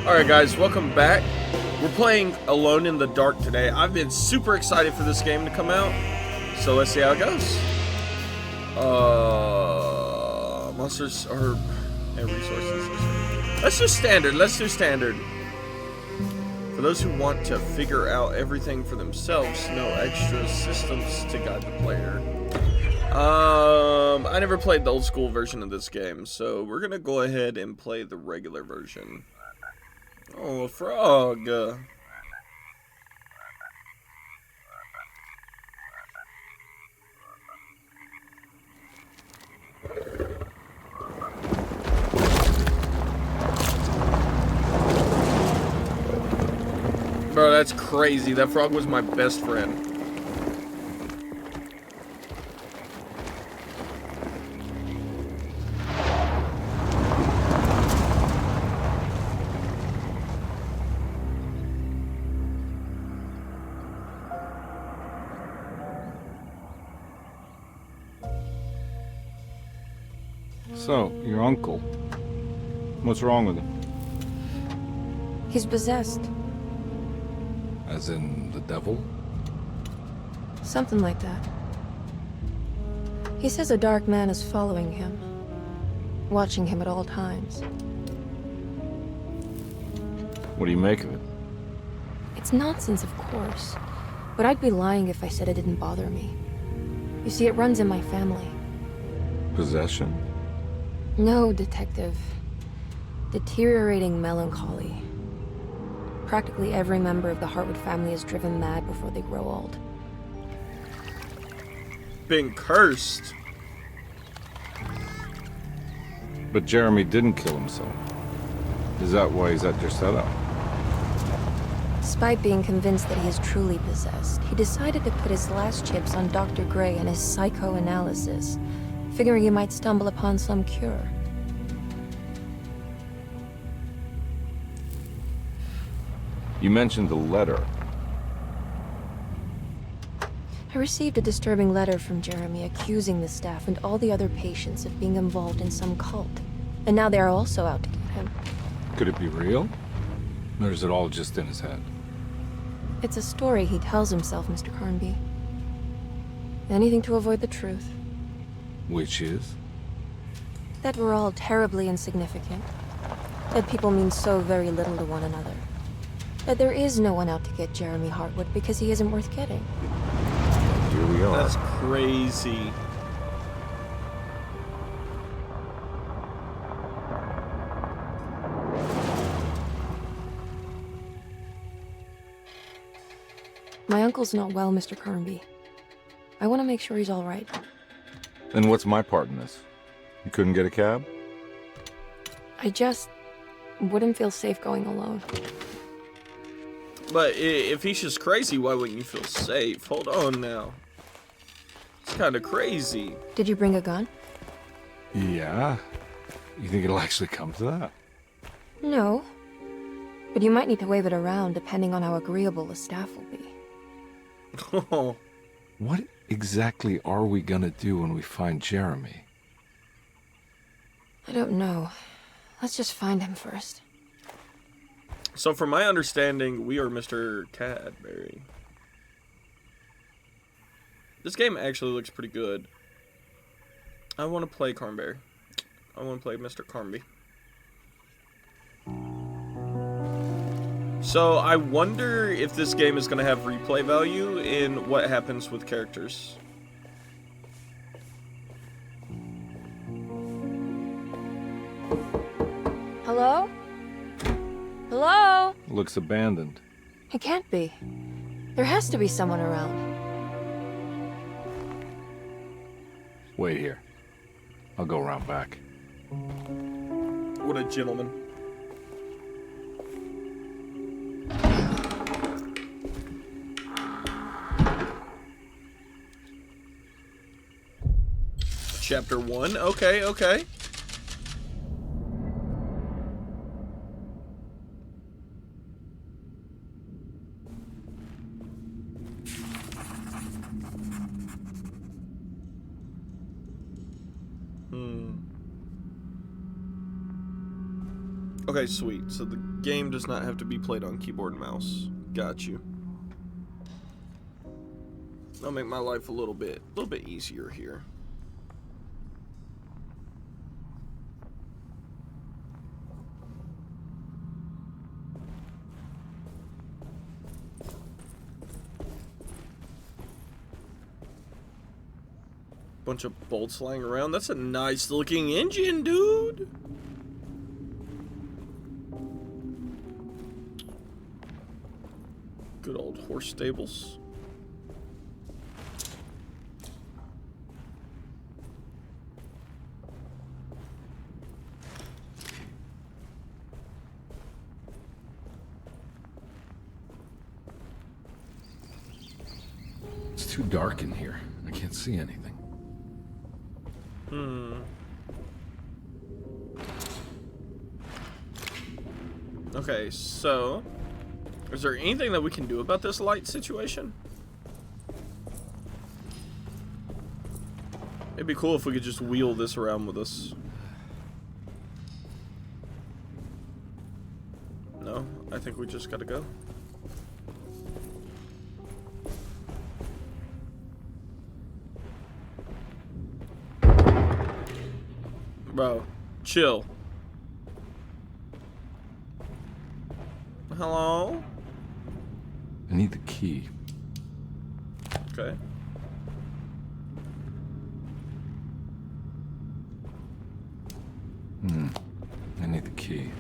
Alright guys, welcome back. We're playing Alone in the Dark today. I've been super excited for this game to come out. So let's see how it goes. Monsters or resources. Let's do standard. For those who want to figure out everything for themselves, no extra systems to guide the player. I never played the old school version of this game, so we're gonna go ahead and play the regular version. Oh, a frog. Bro, that's crazy. That frog was my best friend. So, your uncle. What's wrong with him? He's possessed. As in the devil? Something like that. He says a dark man is following him, watching him at all times. What do you make of it? It's nonsense, of course, but I'd be lying if I said it didn't bother me. You see, it runs in my family. Possession? No, Detective. Deteriorating melancholy. Practically every member of the Hartwood family is driven mad before they grow old. Been cursed. But Jeremy didn't kill himself. Is that why he's at your setup? Despite being convinced that he is truly possessed, he decided to put his last chips on Dr. Gray and his psychoanalysis, figuring he might stumble upon some cure. You mentioned the letter. I received a disturbing letter from Jeremy accusing the staff and all the other patients of being involved in some cult. And now they are also out to get him. Could it be real? Or is it all just in his head? It's a story he tells himself, Mr. Carnby. Anything to avoid the truth. Which is? That we're all terribly insignificant. That people mean so very little to one another. That there is no one out to get Jeremy Hartwood because he isn't worth getting. Here we are. That's crazy. My uncle's not well, Mr. Carnby. I want to make sure he's all right. Then what's my part in this? You couldn't get a cab? I just wouldn't feel safe going alone. But if he's just crazy, why wouldn't you feel safe? Hold on now. It's kind of crazy. Did you bring a gun? Yeah. You think it'll actually come to that? No. But you might need to wave it around depending on how agreeable the staff will be. Oh. What exactly are we gonna do when we find Jeremy? I don't know. Let's just find him first. So from my understanding, we are Mr. Cadbury. This game actually looks pretty good. I want to play Carnberry. I want to play Mr. Carnby. So I wonder if this game is going to have replay value in what happens with characters. Hello? Hello? Looks abandoned. It can't be. There has to be someone around. Wait here. I'll go around back. What a gentleman. Chapter 1. Okay. Okay, sweet. So the game does not have to be played on keyboard and mouse. Got you. That'll make my life a little bit easier here. Bunch of bolts lying around. That's a nice looking engine, dude. Good old horse stables. It's too dark in here. I can't see anything. Okay, so is there anything that we can do about this light situation? It'd be cool if we could just wheel this around with us. No, I think we just gotta go. Bro, chill. Hello? I need the key. Okay. I need the key.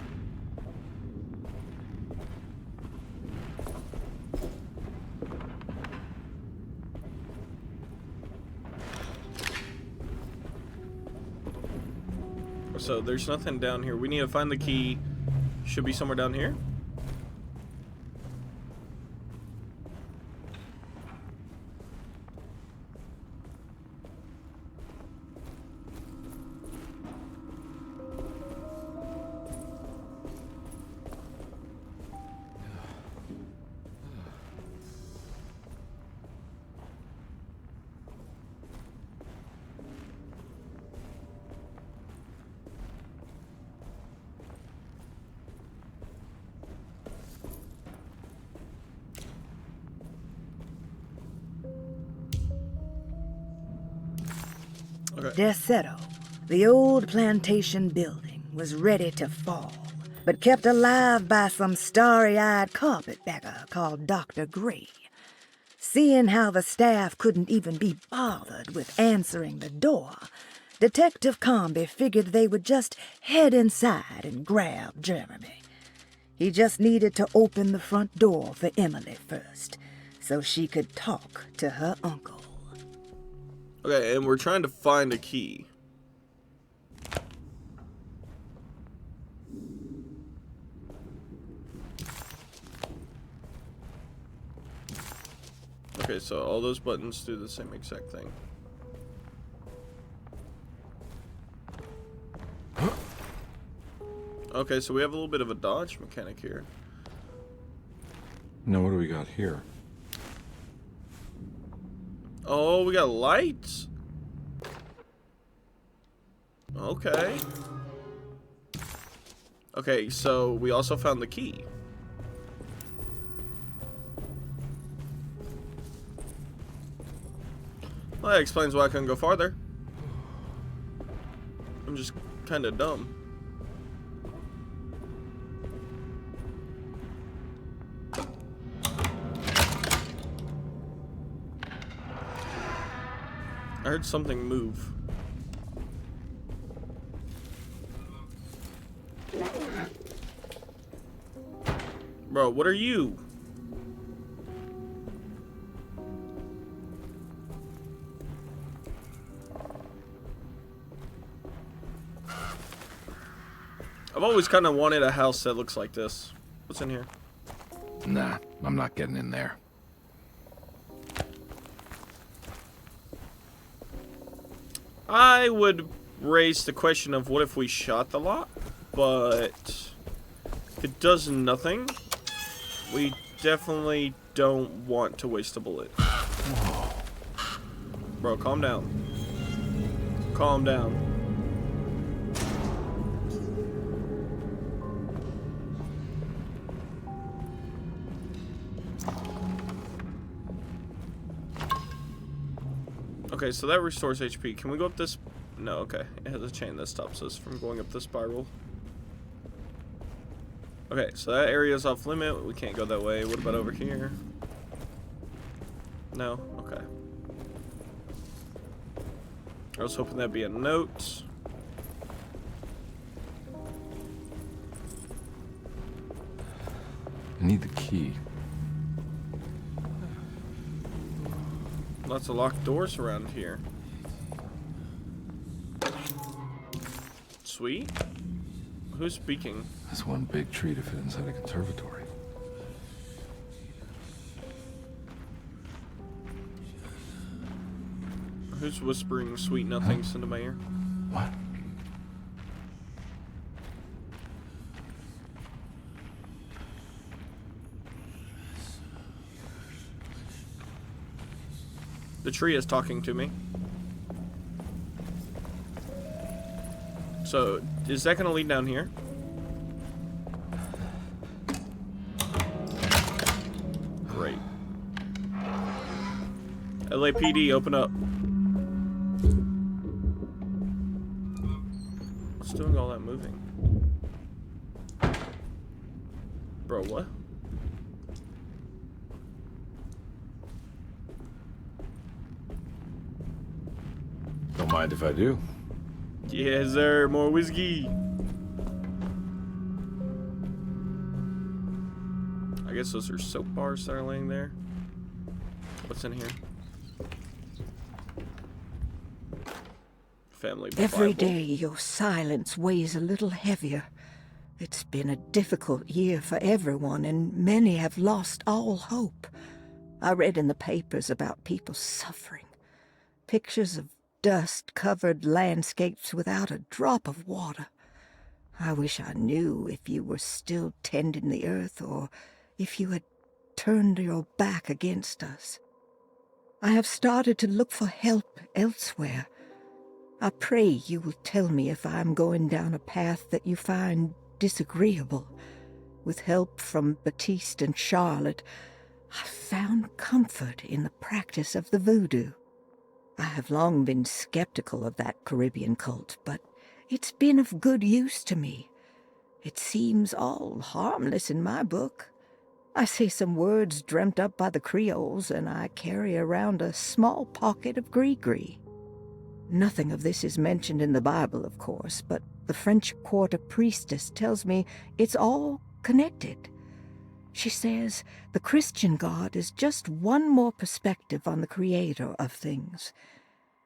So there's nothing down here. We need to find the key. Should be somewhere down here. Okay. Deseto, the old plantation building, was ready to fall, but kept alive by some starry-eyed carpetbagger called Dr. Gray. Seeing how the staff couldn't even be bothered with answering the door, Detective Comby figured they would just head inside and grab Jeremy. He just needed to open the front door for Emily first, so she could talk to her uncle. Okay, and we're trying to find a key. Okay, so all those buttons do the same exact thing. Okay, so we have a little bit of a dodge mechanic here. Now what do we got here? Oh, we got lights. Okay. Okay, so we also found the key. Well, that explains why I couldn't go farther. I'm just kind of dumb. I heard something move. Bro, what are you? I've always kind of wanted a house that looks like this. What's in here? Nah, I'm not getting in there. I would raise the question of what if we shot the lock, but if it does nothing, we definitely don't want to waste a bullet. Whoa. Bro, calm down. Calm down. Okay, so that restores HP. Can we go up this? No, okay. It has a chain that stops us from going up the spiral. Okay, so that area is off limit. We can't go that way. What about over here? No? Okay. I was hoping that'd be a note. I need the key. Lots of locked doors around here. Sweet. Who's speaking? That's one big tree to fit inside a conservatory. Who's whispering sweet nothings into my ear? What? The tree is talking to me. So, is that gonna lead down here? Great. LAPD, open up. What's doing all that moving? Bro, what? Don't mind if I do. Yes, sir. More whiskey. I guess those are soap bars that are laying there. What's in here? Family Every Bible. day your silence weighs a little heavier. It's been a difficult year for everyone, and many have lost all hope. I read in the papers about people suffering. Pictures of dust-covered landscapes without a drop of water. I wish I knew if you were still tending the earth or if you had turned your back against us. I have started to look for help elsewhere. I pray you will tell me if I am going down a path that you find disagreeable. With help from Baptiste and Charlotte, I found comfort in the practice of the voodoo. I have long been skeptical of that Caribbean cult, but it's been of good use to me. It seems all harmless in my book. I say some words dreamt up by the Creoles, and I carry around a small pocket of gree-gree. Nothing of this is mentioned in the Bible, of course, but the French Quarter priestess tells me it's all connected. She says the Christian God is just one more perspective on the creator of things.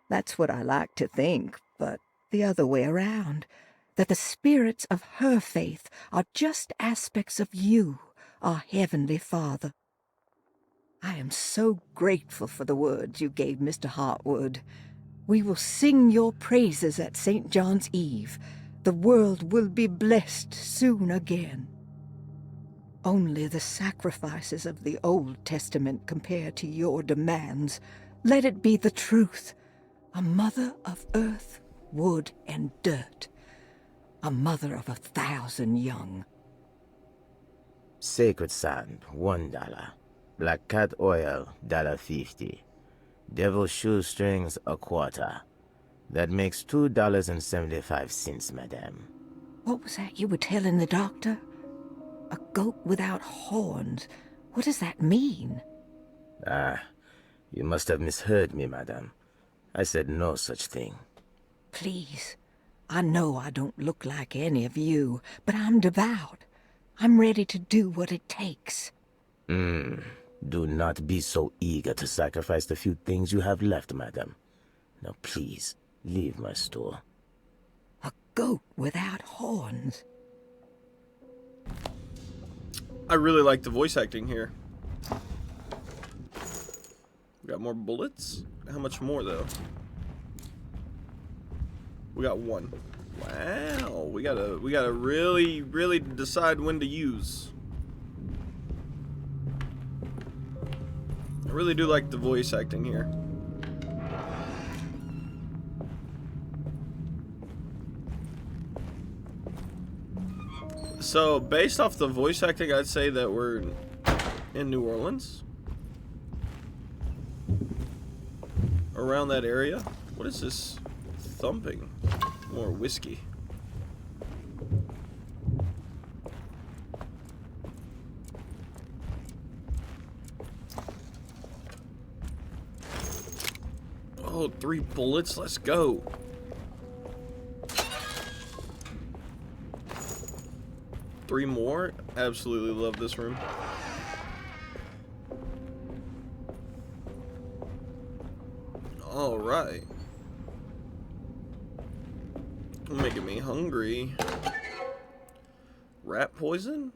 That's what I like to think, but the other way around, that the spirits of her faith are just aspects of you, our Heavenly Father. I am so grateful for the words you gave Mr. Hartwood. We will sing your praises at St. John's Eve. The world will be blessed soon again. Only the sacrifices of the Old Testament compare to your demands. Let it be the truth. A mother of earth, wood, and dirt. A mother of 1,000 young. Sacred sand, $1. Black cat oil, $1.50. Devil shoestrings, $0.25. That makes $2.75, madame. What was that you were telling the doctor? A goat without horns. What does that mean? Ah, you must have misheard me, madame. I said no such thing. Please, I know I don't look like any of you, but I'm devout. I'm ready to do what it takes. Do not be so eager to sacrifice the few things you have left, madame. Now please, leave my store. A goat without horns. I really like the voice acting here. We got more bullets? How much more, though? We got one. Wow, we gotta really, really decide when to use. I really do like the voice acting here. So, based off the voice acting, I'd say that we're in New Orleans. around that area. What is this thumping? More whiskey. Oh, 3 bullets. Let's go. Three more. Absolutely love this room. All right. Making me hungry. Rat poison?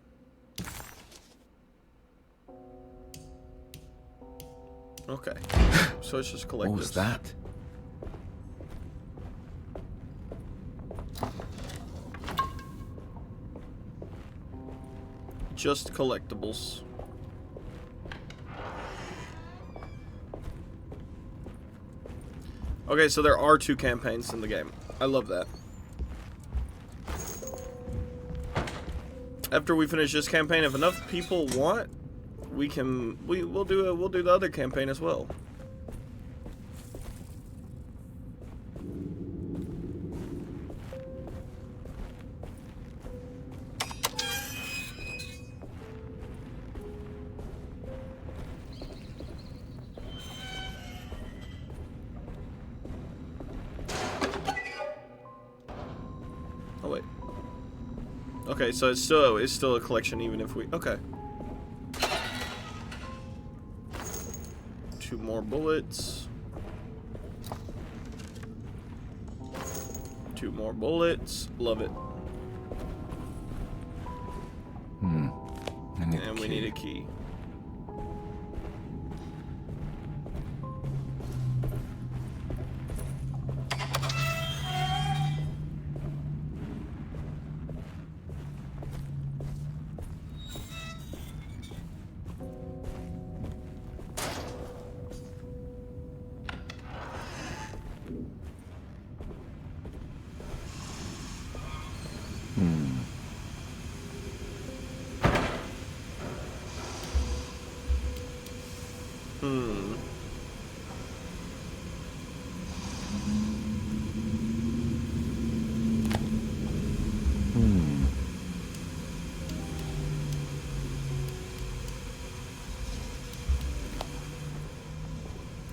Okay. So it's just collect What was this. that? Just collectibles. Okay, so there are 2 campaigns in the game. I love that. After we finish this campaign, if enough people want, we'll do the other campaign as well. Oh wait. Okay, so it's still a collection even if we okay. 2 more bullets. 2 more bullets. Love it. I need a And we key. need a key.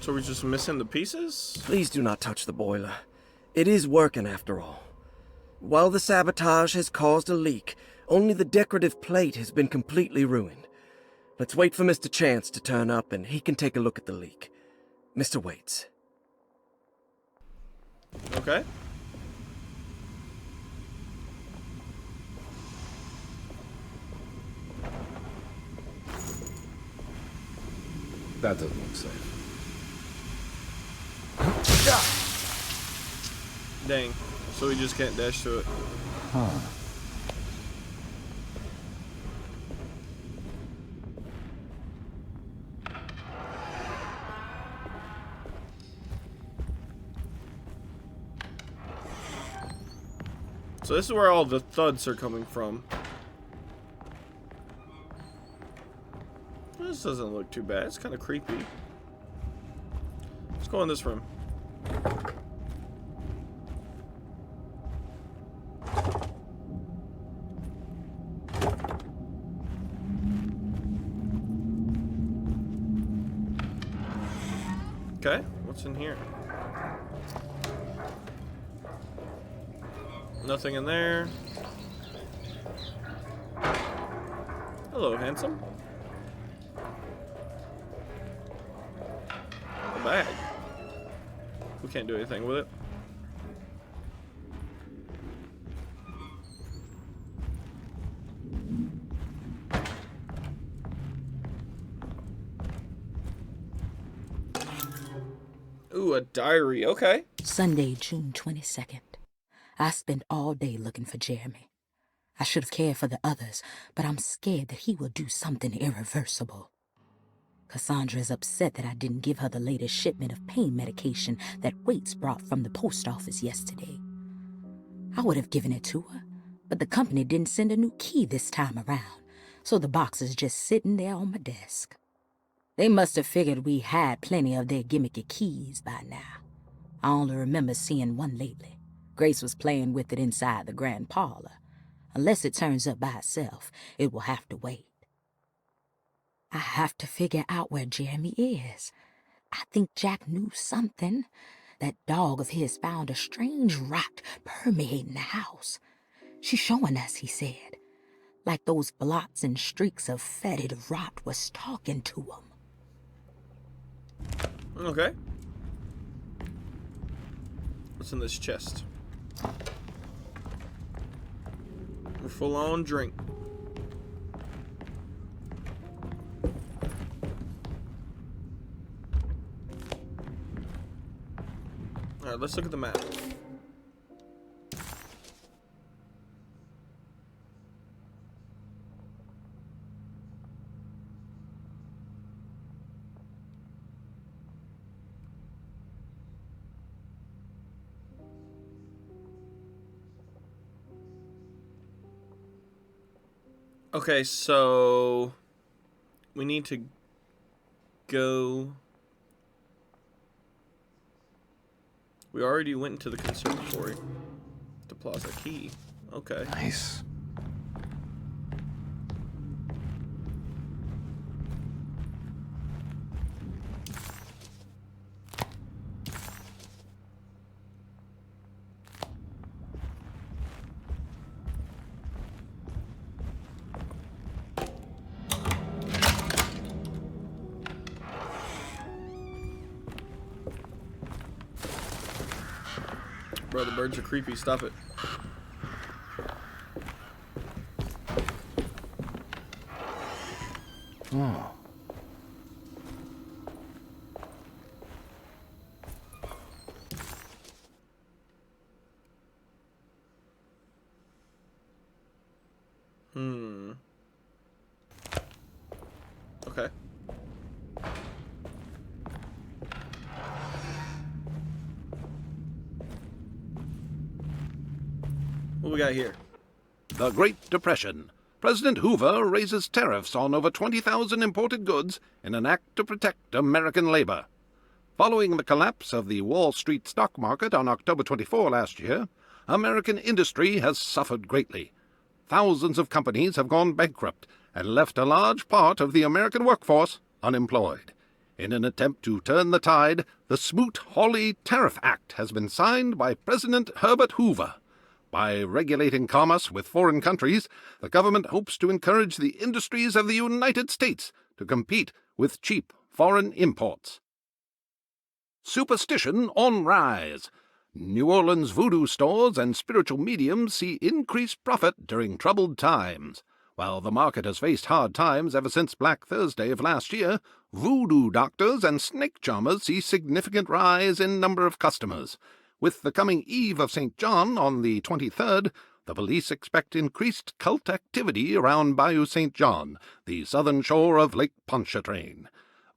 So we're just missing the pieces? Please do not touch the boiler. It is working after all. While the sabotage has caused a leak, only the decorative plate has been completely ruined. Let's wait for Mr. Chance to turn up and he can take a look at the leak. Mr. Waits. Okay. That doesn't look safe. Dang. So we just can't dash to it. Huh. So this is where all the thuds are coming from. This doesn't look too bad. It's kind of creepy. Let's go in this room. Okay, what's in here? Nothing in there. Hello, handsome. A bag. We can't do anything with it. Ooh, a diary. Okay. Sunday, June 22nd. I spent all day looking for Jeremy. I should have cared for the others, but I'm scared that he will do something irreversible. Cassandra is upset that I didn't give her the latest shipment of pain medication that Waits brought from the post office yesterday. I would have given it to her, but the company didn't send a new key this time around, so the box is just sitting there on my desk. They must have figured we had plenty of their gimmicky keys by now. I only remember seeing one lately. Grace was playing with it inside the grand parlor. Unless it turns up by itself, it will have to wait. I have to figure out where Jeremy is. I think Jack knew something. That dog of his found a strange rot permeating the house. She's showing us, he said. Like those blots and streaks of fetid rot was talking to him. Okay. What's in this chest? We're full on drink. Alright, let's look at the map. Okay, so we need to go. We already went into the conservatory. The Plaza Key. Okay. Nice. Bro, the birds are creepy. Stop it. Oh. Okay. What we got here? The Great Depression. President Hoover raises tariffs on over 20,000 imported goods in an act to protect American labor. Following the collapse of the Wall Street stock market on October 24 last year, American industry has suffered greatly. Thousands of companies have gone bankrupt and left a large part of the American workforce unemployed. In an attempt to turn the tide, the Smoot-Hawley Tariff Act has been signed by President Herbert Hoover. By regulating commerce with foreign countries, the government hopes to encourage the industries of the United States to compete with cheap foreign imports. Superstition on rise. New Orleans voodoo stores and spiritual mediums see increased profit during troubled times. While the market has faced hard times ever since Black Thursday of last year, voodoo doctors and snake charmers see significant rise in number of customers. With the coming Eve of St. John on the 23rd, the police expect increased cult activity around Bayou St. John, the southern shore of Lake Pontchartrain.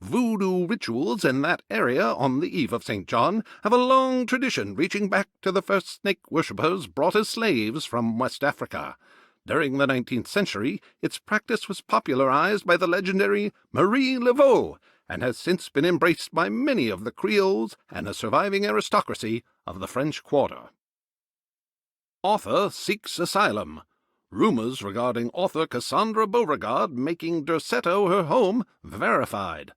Voodoo rituals in that area on the Eve of St. John have a long tradition reaching back to the first snake worshippers brought as slaves from West Africa. During the 19th century, its practice was popularized by the legendary Marie Laveau, and has since been embraced by many of the Creoles and a surviving aristocracy of the French Quarter. Author seeks asylum. Rumors regarding author Cassandra Beauregard making Derceto her home verified.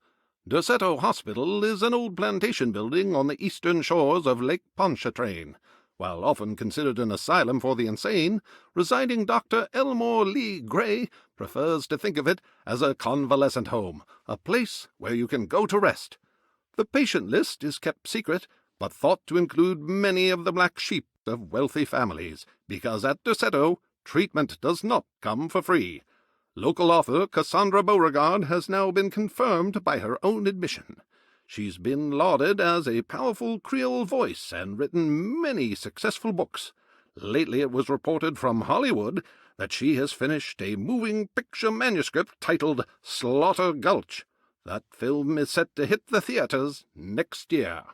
Derceto Hospital is an old plantation building on the eastern shores of Lake Pontchartrain. While often considered an asylum for the insane, residing Dr. Elmore Lee Gray prefers to think of it as a convalescent home, a place where you can go to rest. The patient list is kept secret, but thought to include many of the black sheep of wealthy families, because at Derceto, treatment does not come for free. Local author Cassandra Beauregard has now been confirmed by her own admission. She's been lauded as a powerful Creole voice and written many successful books. Lately it was reported from Hollywood that she has finished a moving picture manuscript titled Slaughter Gulch. That film is set to hit the theaters next year.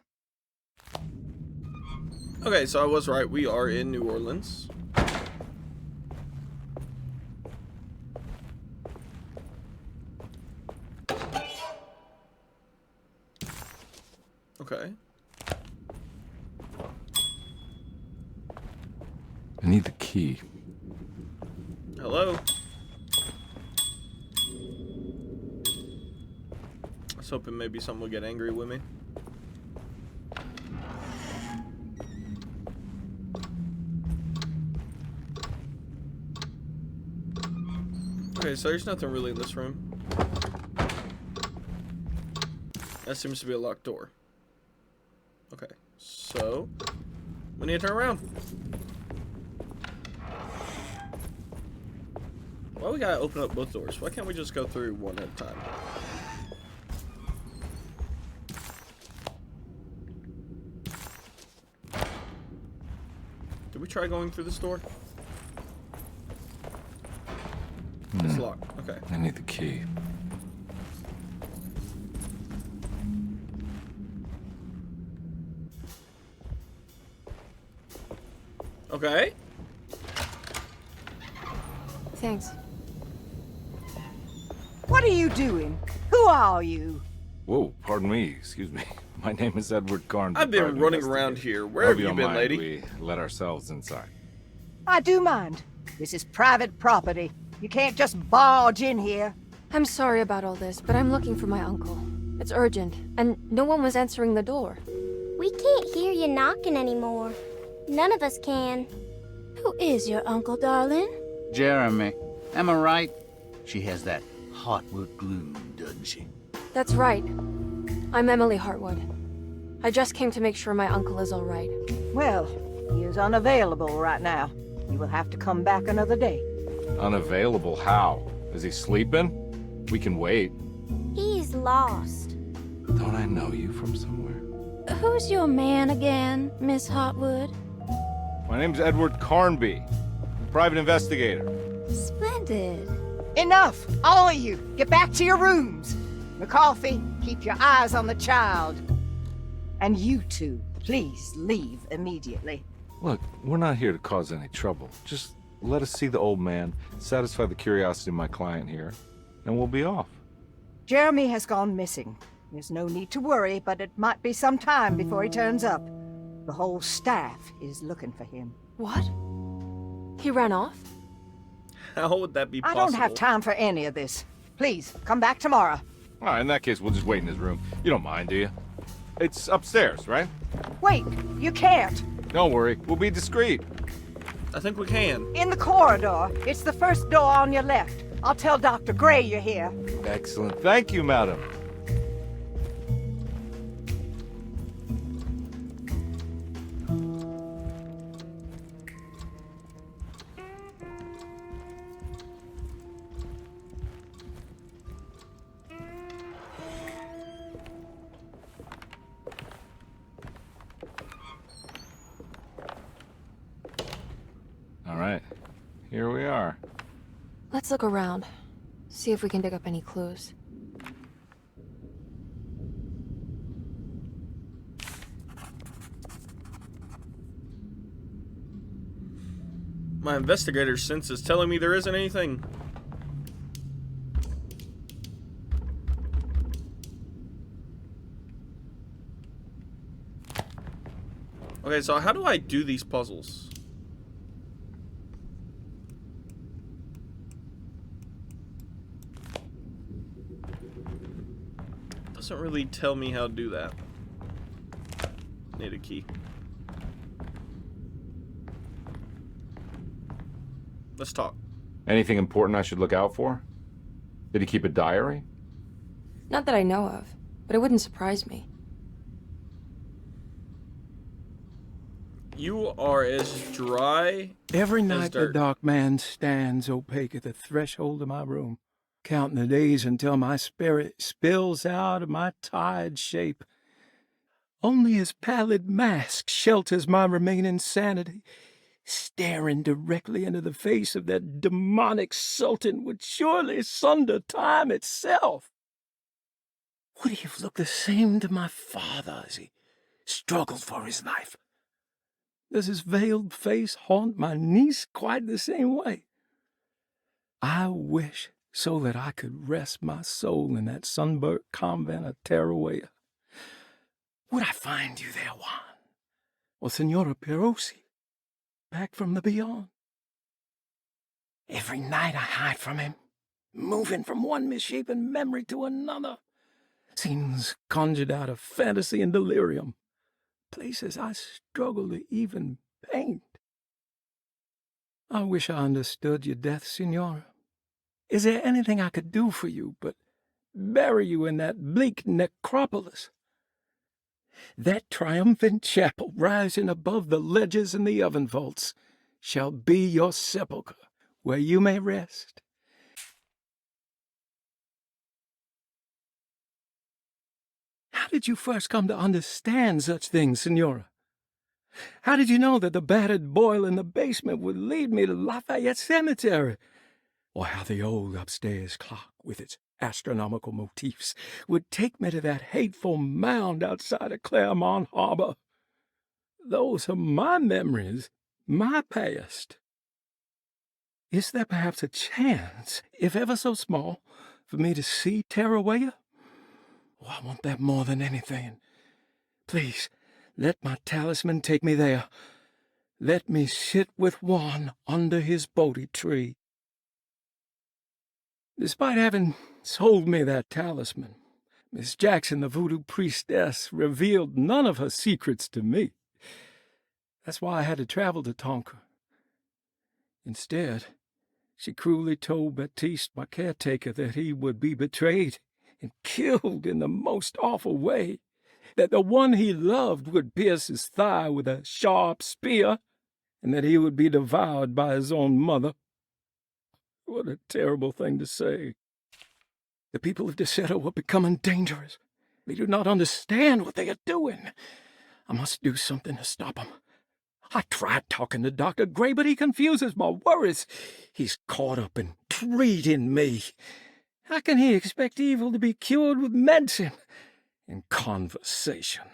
Okay, so I was right. We are in New Orleans. Okay. I need the key. Hello? I was hoping maybe someone would get angry with me. Okay, so there's nothing really in this room. That seems to be a locked door. Okay, so we need to turn around. Why we gotta open up both doors? Why can't we just go through one at a time? Did we try going through this door? It's locked. Okay. I need the key. Okay. Thanks. What are you doing? Who are you? Whoa, pardon me. Excuse me. My name is Edward Carnby. I've been private running around investigator. here. Where have Hope you don't been, mind lady? We let ourselves inside. I do mind. This is private property. You can't just barge in here. I'm sorry about all this, but I'm looking for my uncle. It's urgent, and no one was answering the door. We can't hear you knocking anymore. None of us can. Who is your uncle, darling? Jeremy. Am I right? She has that Heartwood gloom, doesn't she? That's right. I'm Emily Hartwood. I just came to make sure my uncle is all right. Well, he is unavailable right now. You will have to come back another day. Unavailable? How? Is he sleeping? We can wait. He's lost. Don't I know you from somewhere? Who's your man again, Miss Hotwood? My name's Edward Carnby. Private investigator. Splendid. Enough! All of you! Get back to your rooms! McCarthy, keep your eyes on the child. And you two, please leave immediately. Look, we're not here to cause any trouble. Just let us see the old man, satisfy the curiosity of my client here, and we'll be off. Jeremy has gone missing. There's no need to worry, but it might be some time before he turns up. The whole staff is looking for him. What? He ran off? How would that be possible? I don't have time for any of this. Please, come back tomorrow. All right, in that case, we'll just wait in his room. You don't mind, do you? It's upstairs, right? Wait, you can't. Don't worry, we'll be discreet. I think we can. In the corridor. It's the first door on your left. I'll tell Dr. Gray you're here. Excellent. Thank you, madam. All right, here we are. Let's look around. See if we can dig up any clues. My investigator sense is telling me there isn't anything. Okay, so how do I do these puzzles? Doesn't really tell me how to do that. Need a key. Let's talk. Anything important I should look out for? Did he keep a diary? Not that I know of, but it wouldn't surprise me. You are as dry Every as night the dirt. dark man stands opaque at the threshold of my room, counting the days until my spirit spills out of my tired shape. Only his pallid mask shelters my remaining sanity. Staring directly into the face of that demonic sultan would surely sunder time itself. Would he have looked the same to my father as he struggled for his life? Does his veiled face haunt my niece quite the same way? I wish so that I could rest my soul in that sunburnt convent of Tarawea. Would I find you there, Juan? Or Senora Perosi, back from the beyond? Every night I hide from him, moving from one misshapen memory to another. Scenes conjured out of fantasy and delirium. Places I struggle to even paint. I wish I understood your death, Senora. Is there anything I could do for you but bury you in that bleak necropolis? That triumphant chapel rising above the ledges and the oven vaults shall be your sepulchre, where you may rest. How did you first come to understand such things, Senora? How did you know that the battered boiler in the basement would lead me to Lafayette Cemetery? Or how the old upstairs clock, with its astronomical motifs, would take me to that hateful mound outside of Claremont Harbor? Those are my memories, my past. Is there perhaps a chance, if ever so small, for me to see Tarawaya? Oh, I want that more than anything. Please, let my talisman take me there. Let me sit with Juan under his Bodhi tree. Despite having sold me that talisman, Miss Jackson, the voodoo priestess, revealed none of her secrets to me. That's why I had to travel to Tonka. Instead, she cruelly told Baptiste, my caretaker, that he would be betrayed and killed in the most awful way, that the one he loved would pierce his thigh with a sharp spear, and that he would be devoured by his own mother. What a terrible thing to say. The people of Deseto are becoming dangerous. They do not understand what they are doing. I must do something to stop them. I tried talking to Dr. Gray, but he confuses my worries. He's caught up in treating me. How can he expect evil to be cured with medicine and conversation?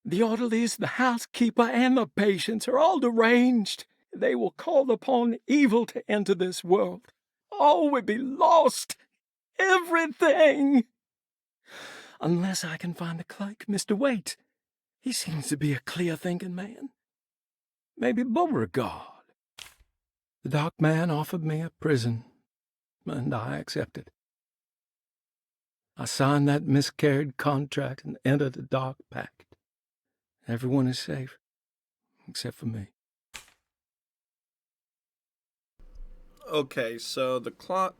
The orderlies, the housekeeper, and the patients are all deranged. They will call upon evil to enter this world. All will be lost. Everything. Unless I can find the clerk, Mr. Waite. He seems to be a clear-thinking man. Maybe Beauregard. The dark man offered me a prison, and I accepted. I signed that miscarried contract and entered the dark pact. Everyone is safe, except for me. Okay, so the clock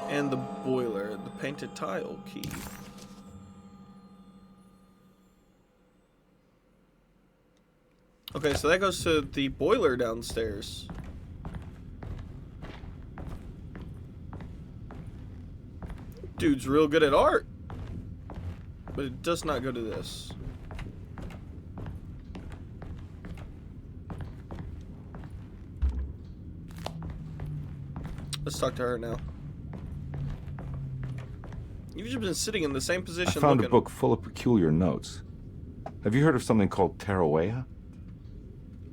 and the boiler, the painted tile key. Okay, so that goes to the boiler downstairs. Dude's real good at art. But it does not go to this. Let's talk to her now. You've just been sitting in the same position. I found a book full of peculiar notes. Have you heard of something called Tarawaya?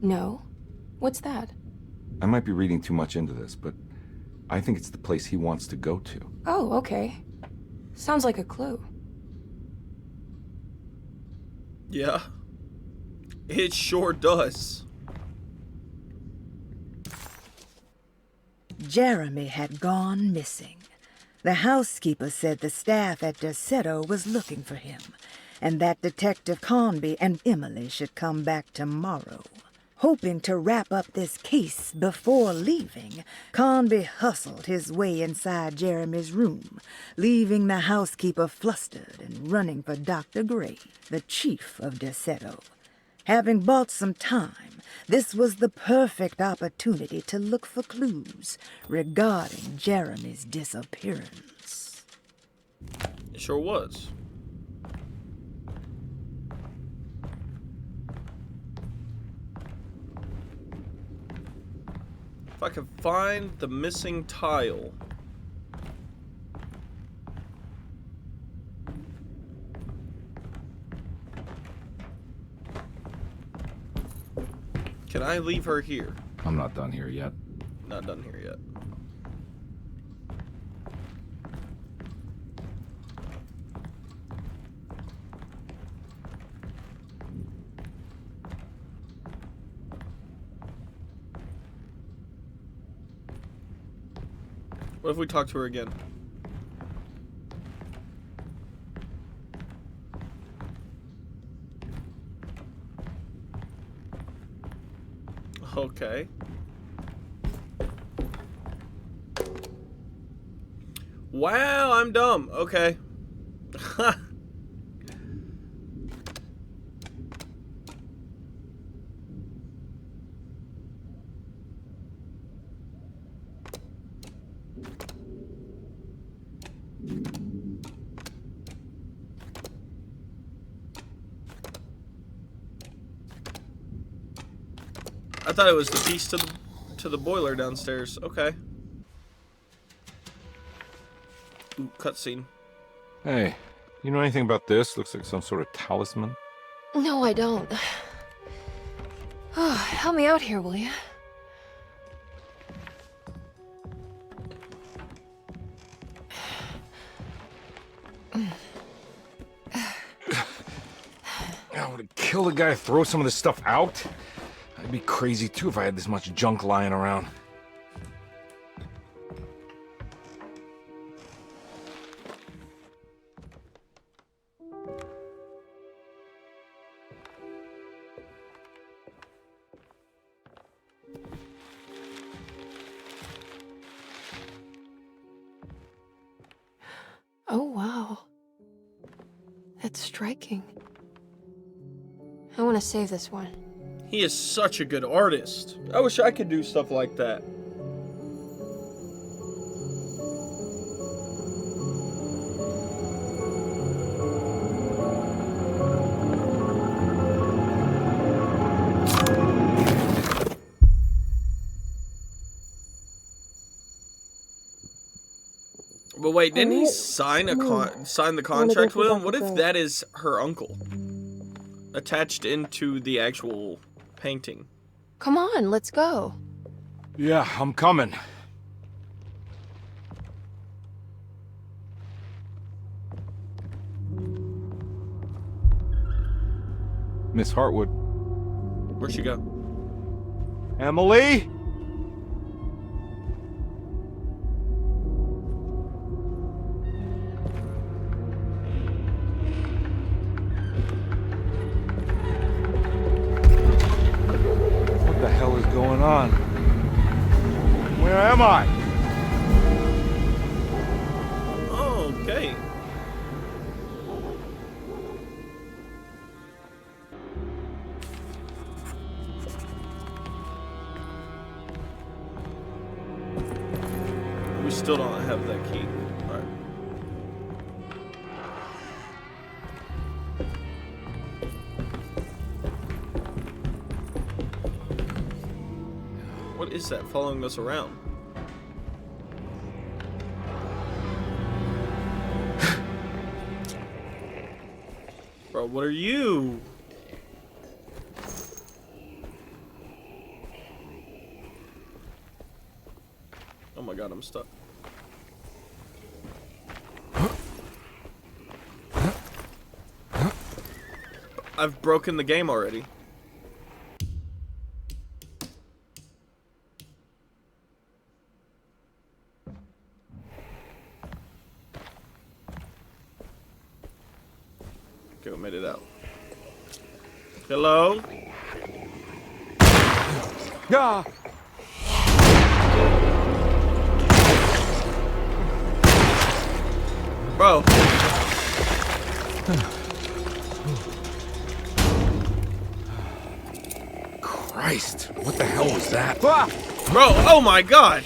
No. What's that? I might be reading too much into this, but I think it's the place he wants to go to. Oh, okay. Sounds like a clue. Yeah. It sure does. Jeremy had gone missing. The housekeeper said the staff at Deseto was looking for him, and that Detective Conby and Emily should come back tomorrow. Hoping to wrap up this case before leaving, Conby hustled his way inside Jeremy's room, leaving the housekeeper flustered and running for Dr. Gray, the chief of Deseto. Having bought some time, this was the perfect opportunity to look for clues regarding Jeremy's disappearance. It sure was. If I could find the missing tile. Can I leave her here? I'm not done here yet. Not done here yet. What if we talk to her again? Okay. Wow, I'm dumb. Okay. I thought it was the piece to the boiler downstairs. Okay. Ooh, cutscene. Hey, you know anything about this? Looks like some sort of talisman. No, I don't. Oh, help me out here, will you? I would kill the guy, throw some of this stuff out. I'd be crazy too if I had this much junk lying around. Oh, wow. That's striking. I want to save this one. He is such a good artist. I wish I could do stuff like that. But wait, didn't he sign sign the contract with him? What if that is her uncle attached into the actual painting? Come on, let's go. Yeah, I'm coming. Miss Hartwood. Where'd she go? Emily? What the hell is going on? Where am I? Okay. We still don't have that key. Alright. What is that following us around? Bro, what are you? Oh my god, I'm stuck. I've broken the game already. Okay, we made it out. Hello? Yeah. Bro. Christ, what the hell was that? Ah! Bro, oh my god!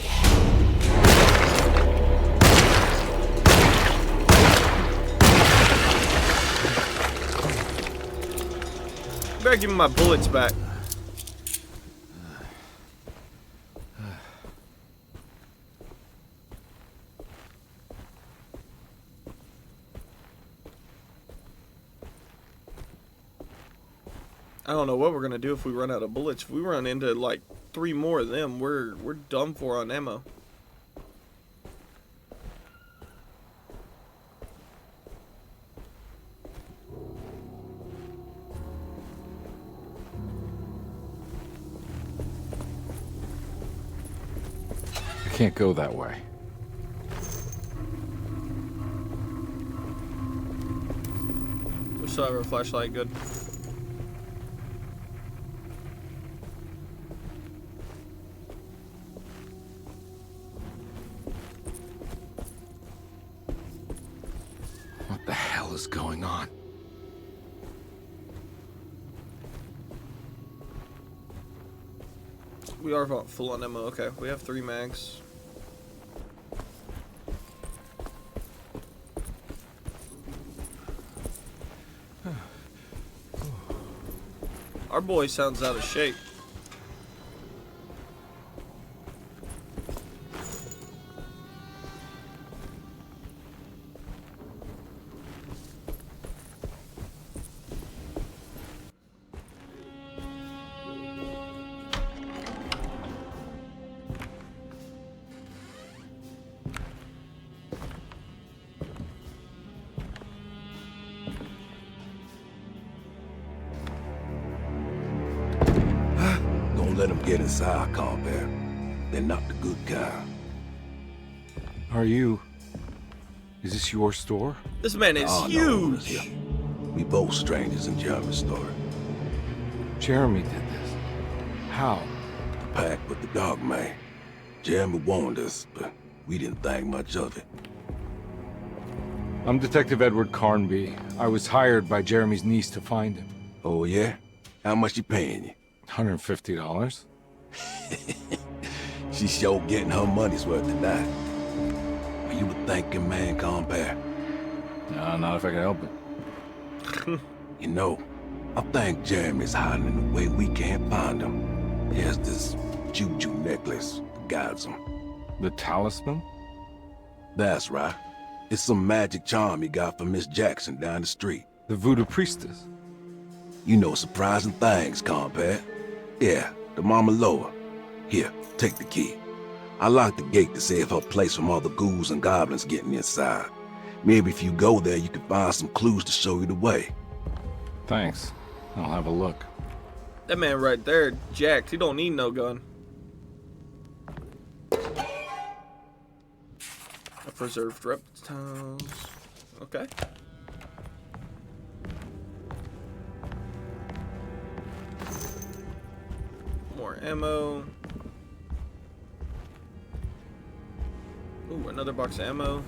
You better give me my bullets back. I don't know what we're gonna do if we run out of bullets. If we run into like 3 more of them, we're done for on ammo. I can't go that way. Still have a flashlight, good. What the hell is going on? We are full on ammo. Okay, we have 3 mags. Our boy sounds out of shape. Don't let them get inside, Compare. They're not the good kind. Is this your store? This man is No, huge. here. We both strangers in Jeremy's store. Jeremy did this. How? The pact with the dog man. Jeremy warned us, but we didn't think much of it. I'm Detective Edward Carnby. I was hired by Jeremy's niece to find him. Oh, yeah? How much she paying you? $150. She's sure getting her money's worth tonight. Are you a thinking man, Compare? No, not if I can help it. You know, I think Jeremy's hiding in a way we can't find him. He has this juju necklace that guides him. The talisman? That's right. It's some magic charm he got from Miss Jackson down the street. The voodoo priestess? You know surprising things, Compare. Yeah, the Mama Loa. Here, take the key. I locked the gate to save her place from all the ghouls and goblins getting inside. Maybe if you go there, you can find some clues to show you the way. Thanks. I'll have a look. That man right there, jacked. He don't need no gun. A preserved reptiles. Okay. More ammo. Ooh, another box of ammo.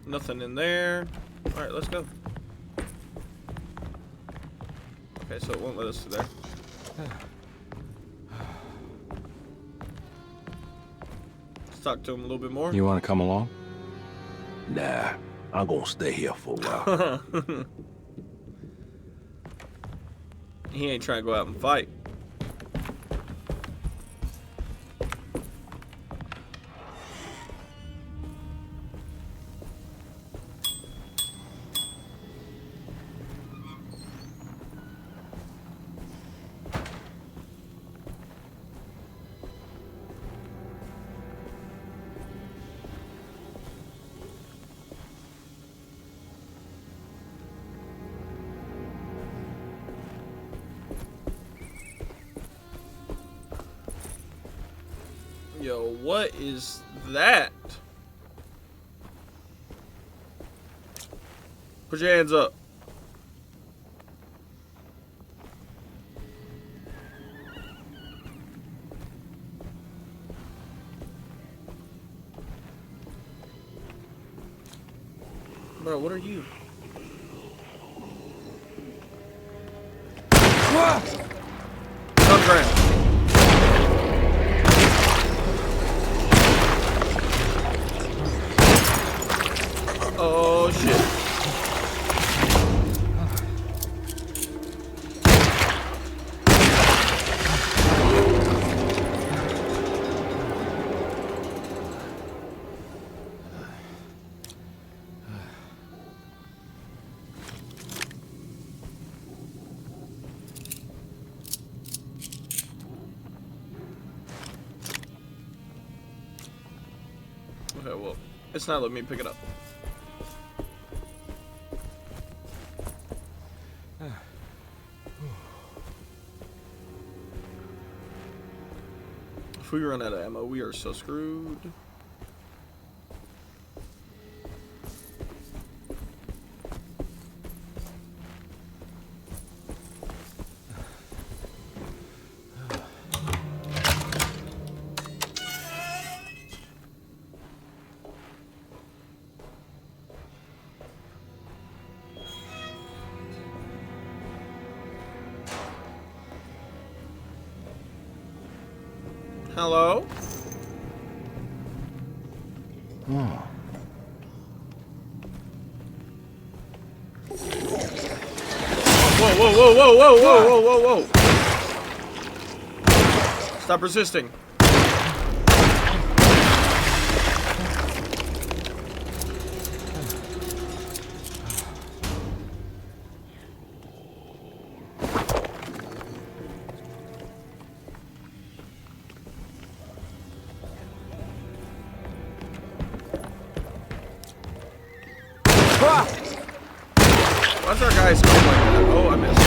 Nothing in there. Alright, let's go. Okay, so it won't let us through there. Let's talk to him a little bit more. You want to come along? Nah, I'm gonna stay here for a while. He ain't trying to go out and fight. Yo, what is that? Put your hands up. Bro, what are you? Come ground. Oh shit. Okay, well, it's not letting me pick it up. If we run out of ammo, we are so screwed. Hello? Oh. Whoa, whoa, whoa, whoa, whoa, whoa, whoa, whoa, whoa. Stop resisting. Why's our guy scream like that? Oh, I missed.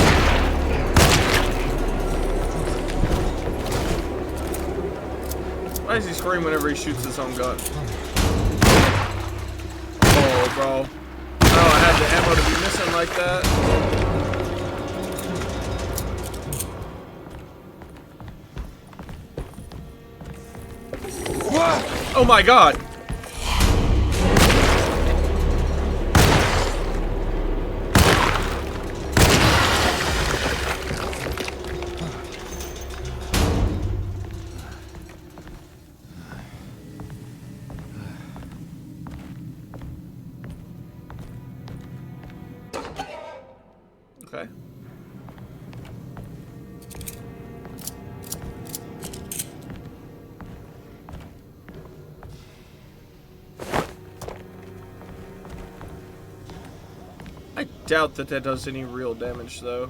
Why does he scream whenever he shoots his own gun? Oh, bro. Oh, I had the ammo to be missing like that. Oh my god! Okay. I doubt that does any real damage, though.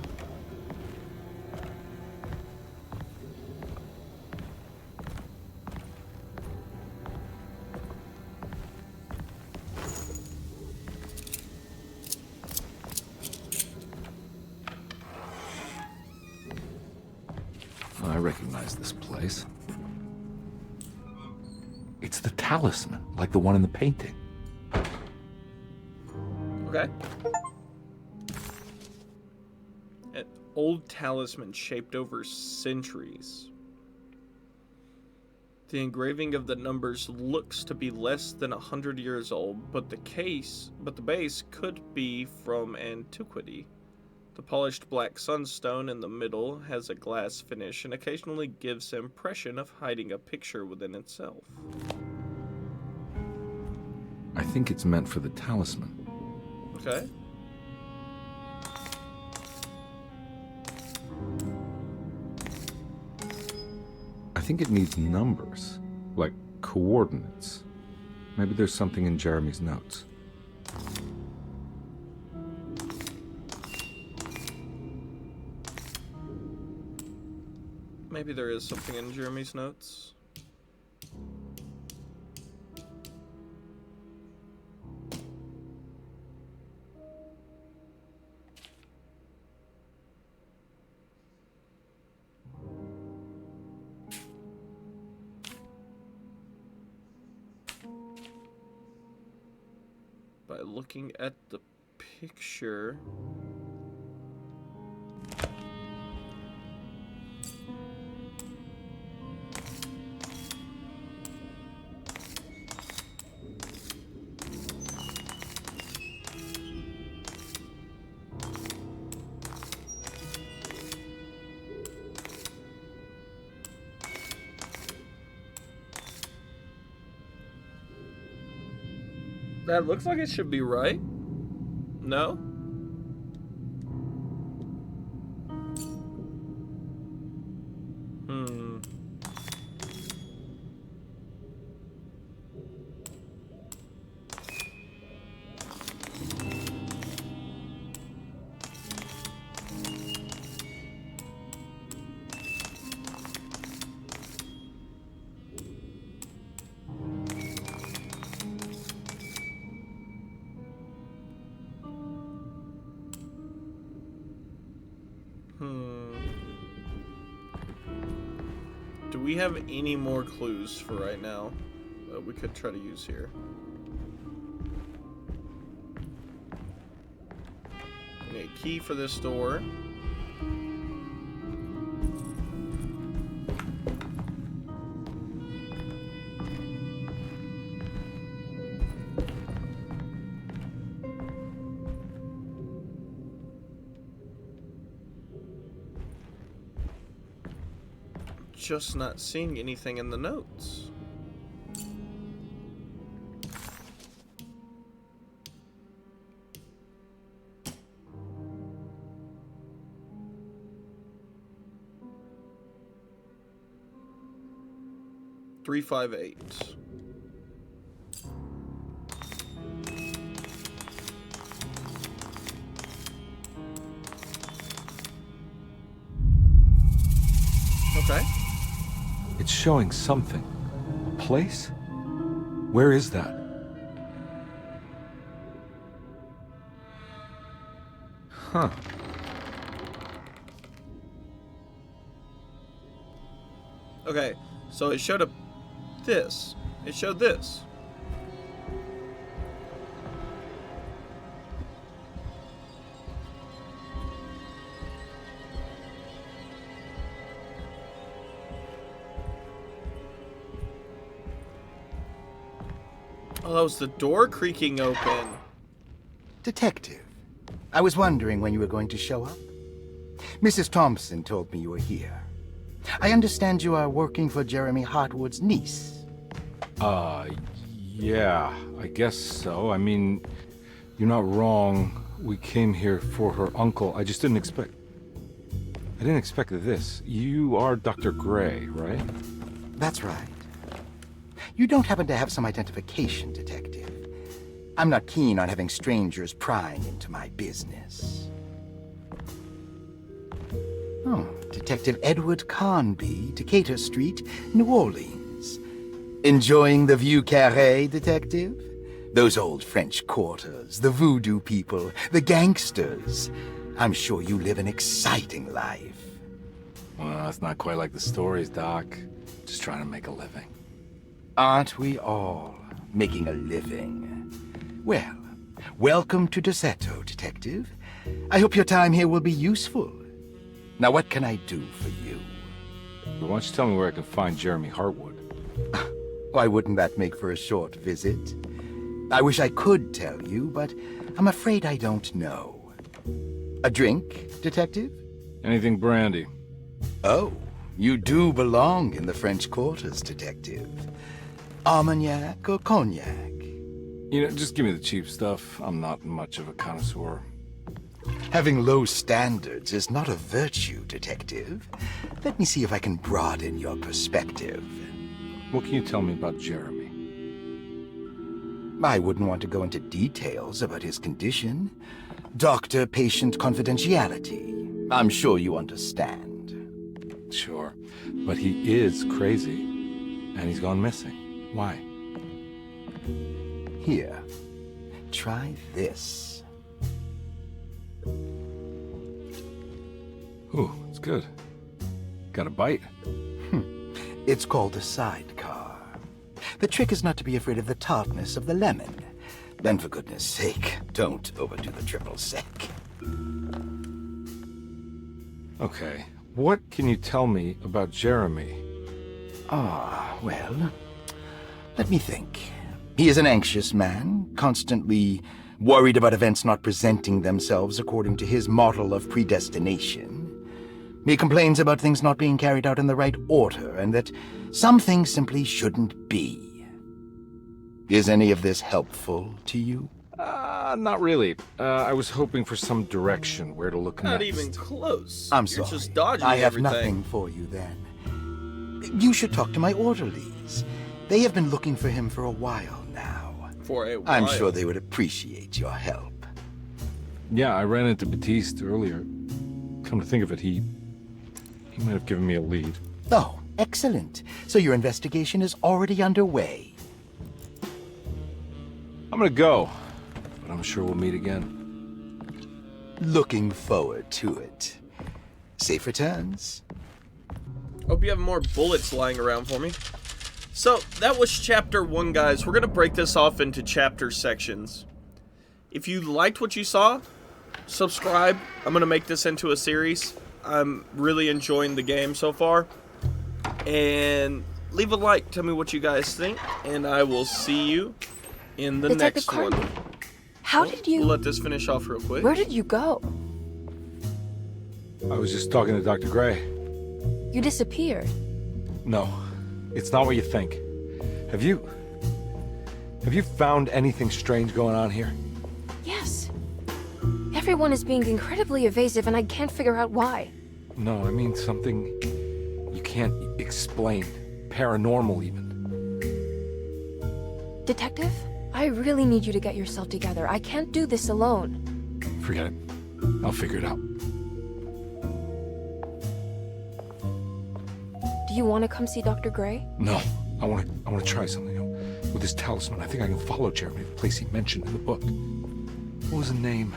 I recognize this place. It's the talisman, like the one in the painting. Okay. An old talisman shaped over centuries. The engraving of the numbers looks to be less than 100 years old, but the base could be from antiquity. The polished black sunstone in the middle has a glass finish and occasionally gives the impression of hiding a picture within itself. I think it's meant for the talisman. Okay. I think it needs numbers, like coordinates. Maybe there's something in Jeremy's notes. Maybe there is something in Jeremy's notes. By looking at the picture. That looks like it should be right. No? Do we have any more clues for right now that we could try to use here? We need a key for this door. just not seeing anything in the notes. Three, 5, 8. Okay. It's showing something. A place? Where is that? Huh. Okay, so it showed this. It showed this. Oh, that was the door creaking open. Detective, I was wondering when you were going to show up. Mrs. Thompson told me you were here. I understand you are working for Jeremy Hartwood's niece. Yeah, I guess so. I mean, you're not wrong. We came here for her uncle. I just didn't expect... I didn't expect this. You are Dr. Gray, right? That's right. You don't happen to have some identification, Detective. I'm not keen on having strangers prying into my business. Oh, Detective Edward Carnby, Decatur Street, New Orleans. Enjoying the Vieux Carré, Detective? Those old French quarters, the voodoo people, the gangsters. I'm sure you live an exciting life. Well, it's not quite like the stories, Doc. Just trying to make a living. Aren't we all making a living? Well, welcome to Deseto, Detective. I hope your time here will be useful. Now, what can I do for you? Why don't you tell me where I can find Jeremy Hartwood? Why wouldn't that make for a short visit? I wish I could tell you, but I'm afraid I don't know. A drink, Detective? Anything brandy. Oh, you do belong in the French quarters, Detective. Armagnac or cognac? You know, just give me the cheap stuff. I'm not much of a connoisseur. Having low standards is not a virtue, Detective. Let me see if I can broaden your perspective. What can you tell me about Jeremy? I wouldn't want to go into details about his condition. Doctor-patient confidentiality. I'm sure you understand. Sure, but he is crazy, and he's gone missing. Why? Here, try this. Ooh, it's good. Got a bite? It's called a sidecar. The trick is not to be afraid of the tartness of the lemon. Then, for goodness sake, don't overdo the triple sec. Okay, what can you tell me about Jeremy? Well, let me think. He is an anxious man, constantly worried about events not presenting themselves according to his model of predestination. He complains about things not being carried out in the right order, and that some things simply shouldn't be. Is any of this helpful to you? Not really. I was hoping for some direction where to look next. Not even close. I'm You're sorry. just dodging I have everything. nothing for you then. You should talk to my orderlies. They have been looking for him for a while now. For a while. I'm sure they would appreciate your help. Yeah, I ran into Batiste earlier. Come to think of it, he might have given me a lead. Oh, excellent. So your investigation is already underway. I'm gonna go, but I'm sure we'll meet again. Looking forward to it. Safe returns. Hope you have more bullets lying around for me. So, that was chapter 1, guys. We're going to break this off into chapter sections. If you liked what you saw, subscribe. I'm going to make this into a series. I'm really enjoying the game so far. And leave a like. Tell me what you guys think. And I will see you in the Detective next one. Carnby, how did you... We'll let this finish off real quick. Where did you go? I was just talking to Dr. Gray. You disappeared. No, it's not what you think. Have you found anything strange going on here? Yes. Everyone is being incredibly evasive, and I can't figure out why. No, I mean something you can't explain. Paranormal, even. Detective, I really need you to get yourself together. I can't do this alone. Forget it. I'll figure it out. Do you want to come see Dr. Gray? No, I want to try something. With this talisman, I think I can follow Jeremy to the place he mentioned in the book. What was the name?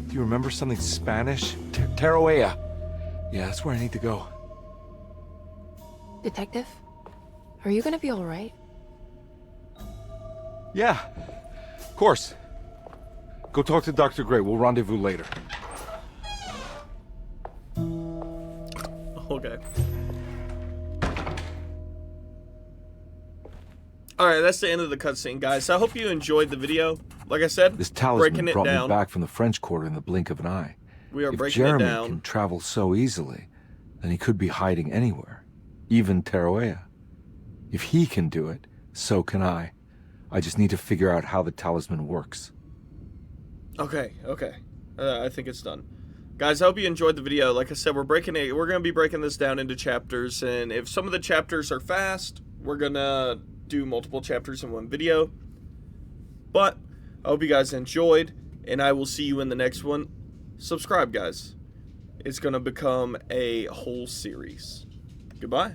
Do you remember something Spanish? Tarawea. Yeah, that's where I need to go. Detective, are you gonna be all right? Yeah, of course. Go talk to Dr. Gray. We'll rendezvous later. Okay. Alright, that's the end of the cutscene, guys. I hope you enjoyed the video. Like I said, this talisman breaking it brought down. me back from the French Quarter in the blink of an eye. We are if breaking Jeremy it down. can travel so easily, then he could be hiding anywhere, even Tarawea. If he can do it, so can I. I just need to figure out how the talisman works. Okay. I think it's done. Guys, I hope you enjoyed the video. Like I said, we're going to be breaking this down into chapters, and if some of the chapters are fast, we're going to do multiple chapters in one video. But I hope you guys enjoyed, and I will see you in the next one. Subscribe, guys. It's going to become a whole series. Goodbye.